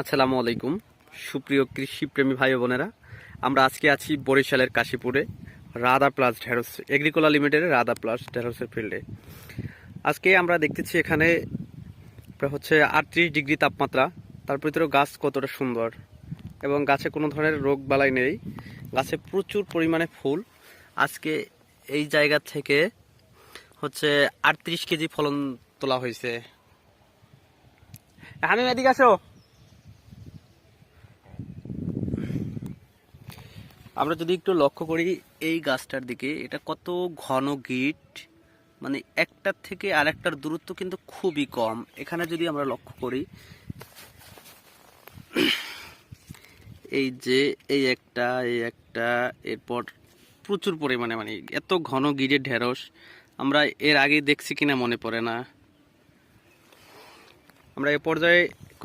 আসসালামু আলাইকুম সুপ্রিয় কৃষিপ্রেমী ভাই বোনেরা, আমরা আজকে আছি বরিশালের কাশীপুরে রাধা প্লাস ঢেঁড়স এগ্রিকোলা লিমিটেডের রাধা প্লাস ঢেঁড়সের ফিল্ডে। আজকে আমরা দেখতেছি এখানে প্রায় 38 ডিগ্রি তাপমাত্রা, তার ভিতরেও গাছ কতটা সুন্দর এবং গাছে কোনো ধরনের রোগ বালাই নেই, গাছে প্রচুর পরিমাণে ফুল। আজকে এই জায়গা থেকে 38 কেজি ফলন তোলা হয়েছে। আমি এদিকে আসো। আমরা যদি একটু লক্ষ্য করি এই গাছটার দিকে, এটা কত ঘন গিট, মানে একটার থেকে আরেকটার দূরত্ব কিন্তু খুবই কম। এখানে যদি আমরা লক্ষ্য করি, এই যে এই একটা এরপর প্রচুর পরিমাণে, মানে এত ঘন গিরের ঢেঁড়স আমরা এর আগে দেখছি কিনা মনে পড়ে না। আমরা এ পর্যায়ে